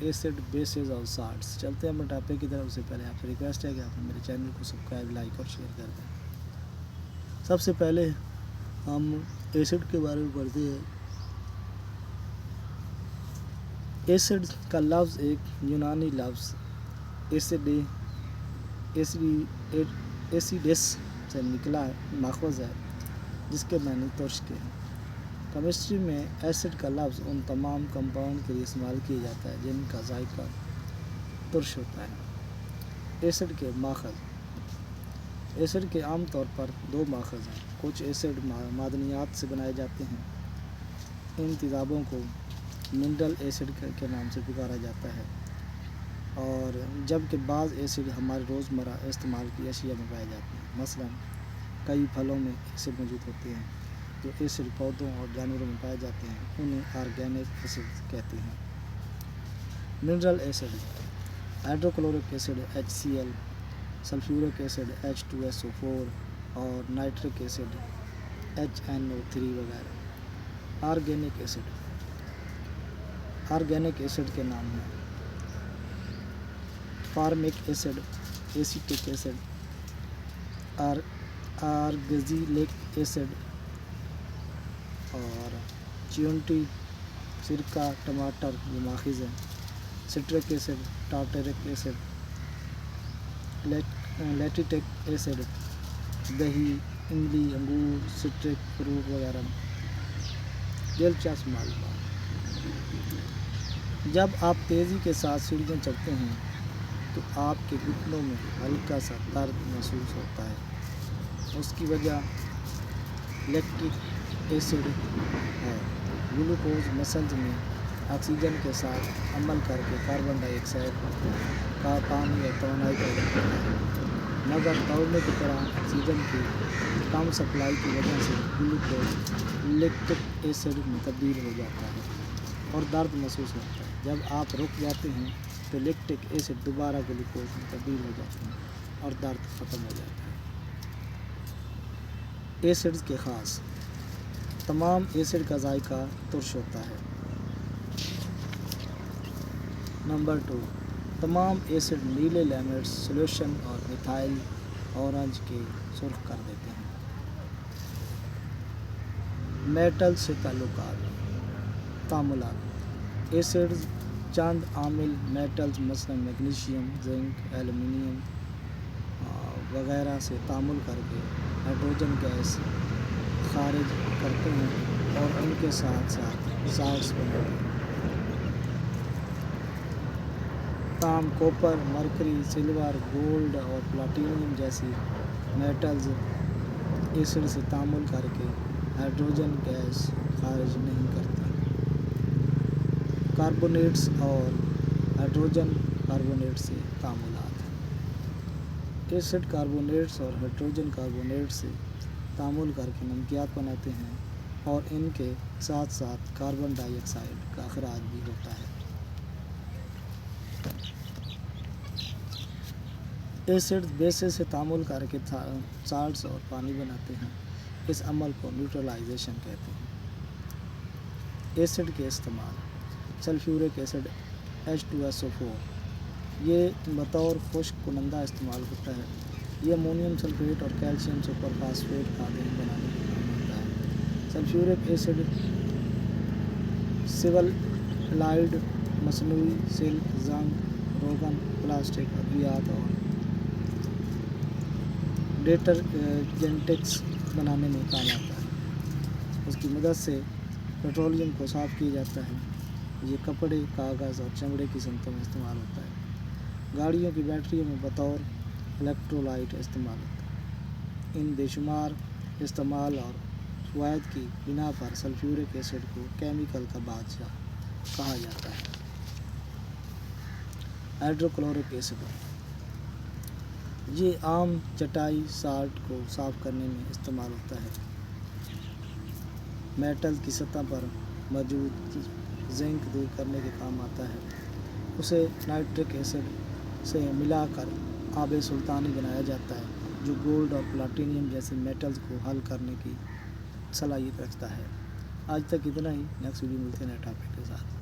Acid bases اور Salts. چلتے ہیں اپنے ٹاپک کی طرف. اس سے پہلے آپ سے ریکویسٹ ہے کہ آپ میرے چینل کو سبسکرائب لائک اور شیئر کر دیں. سب سے پہلے ہم ایسڈ کے بارے میں پڑھتے ہیں. ایسڈ کا لفظ ایک یونانی لفظ ایسیڈس سے نکلا ماخوذ ہے جس کے معنی ترش کے ہیں. کیمسٹری میں ایسڈ کا لفظ ان تمام کمپاؤنڈ کے لیے استعمال کیا جاتا ہے جن کا ذائقہ ترش ہوتا ہے. ایسڈ کے ماخذ. ایسڈ کے عام طور پر دو ماخذ ہیں. کچھ ایسڈ معدنیات سے بنائے جاتے ہیں. ان تیزابوں کو منرل ایسڈ کے نام سے پکارا جاتا ہے، اور جبکہ بعض ایسڈ ہمارے روزمرہ استعمال کی اشیاء میں پائے جاتے ہیں. مثلاً کئی پھلوں میں ایسڈ موجود ہوتے ہیں جو ایسڈ پودوں اور جانوروں میں پائے جاتے ہیں. انہیں آرگینک ایسڈ کہتے ہیں. Mineral acid. Hydrochloric acid HCl، sulphuric acid H2SO4 اور نائٹرک ایسڈ HNO3 وغیرہ. Organic acid. آرگینک ایسڈ کے نام ہیں formic acid, acetic acid, oxalic acid اور چیونٹی، سرکہ، ٹماٹر یہ ماخذ ہیں. Citric acid, tartaric acid, lactic acid, دہی، املی، انگور، سٹرک فروٹ وغیرہ. دلچسپ معلومات. جب آپ تیزی کے ساتھ سیڑھیاں چڑھتے ہیں تو آپ کے گھٹنوں میں ہلکا سا درد محسوس ہوتا ہے. اس کی وجہ لیکٹک ایسڈ ہے. گلوکوز مسلز میں آکسیجن کے ساتھ عمل کر کے کاربن ڈائی آکسائڈ کا پانی اور توانائی پیدا کرتا ہے، مگر دوڑنے کے دوران آکسیجن کی کم سپلائی کی وجہ سے گلوکوز لیکٹک ایسڈ میں تبدیل ہو جاتا ہے اور درد محسوس ہوتا ہے. جب آپ رک جاتے ہیں تو لیکٹک ایسڈ دوبارہ گلوکوز میں تبدیل ہو جاتے ہیں اور درد ختم ہو جاتا ہے. ایسڈز کے خاص. تمام ایسڈ کا ذائقہ ترش ہوتا ہے. نمبر 2، تمام ایسڈ نیلے لیمنیٹ سولوشن اور میتھائل اورنج کے سرخ کر دیتے ہیں. میٹل سے تعلقات. تعاملات. ایسڈز چند عامل میٹلز مثلاً میگنیشیم، زنک، ایلومینیم وغیرہ سے تعامل کر کے ہائیڈروجن گیس خارج کرتے ہیں اور ان کے ساتھ ساتھ سالٹس بناتے ہیں. تانبا، کوپر، مرکری، سلور، گولڈ اور پلاٹینیم جیسی میٹلز ایسڈ سے تعامل کر کے ہائیڈروجن گیس خارج نہیں کرتے. کاربونیٹس اور ہائیڈروجن کاربونیٹ سے تعاملات. ایسڈ کاربونیٹس اور ہائیڈروجن کاربونیٹ سے تعامل کر کے نمکیات بناتے ہیں اور ان کے ساتھ ساتھ کاربن ڈائی آکسائڈ کا اخراج بھی ہوتا ہے. ایسڈ بیسز سے تعامل کر کے سالٹس اور پانی بناتے ہیں. اس عمل کو نیوٹرلائزیشن کہتے ہیں. ایسڈ کے استعمال. سلفیورک ایسڈ H2SO4 یہ بطور خشک کنندہ استعمال ہوتا ہے. یہ امونیم سلفیٹ اور کیلشیم سپر فاسفیٹ کھادیں بنانے میں کام آتا ہے. سلفیورک ایسڈ سول ہلائڈ، مصنوعی سلک، زنک، روغن، پلاسٹک، ادویات اور ڈٹرجنٹس بنانے میں کام آتا ہے. اس کی مدد سے پیٹرولیم کو صاف کیا جاتا ہے. یہ کپڑے، کاغذ اور چمڑے کی صنعتوں میں استعمال ہوتا ہے. گاڑیوں کی بیٹریوں میں بطور الیکٹرولائٹ استعمال ہوتا ہے. ان بے شمار استعمال اور فوائد کی بنا پر سلفیورک ایسڈ کو کیمیکل کا بادشاہ کہا جاتا ہے. ہائیڈروکلورک ایسڈ یہ عام چٹائی سالٹ کو صاف کرنے میں استعمال ہوتا ہے. میٹل کی سطح پر موجود زنک دور کرنے کے کام آتا ہے. اسے نائٹرک ایسڈ سے ملا کر آب سلطانی بنایا جاتا ہے جو گولڈ اور پلاٹینیم جیسے میٹلز کو حل کرنے کی صلاحیت رکھتا ہے. آج تک اتنا ہی. نیکسٹ ویڈیو ملتے ہیں نئے ٹاپک کے ساتھ.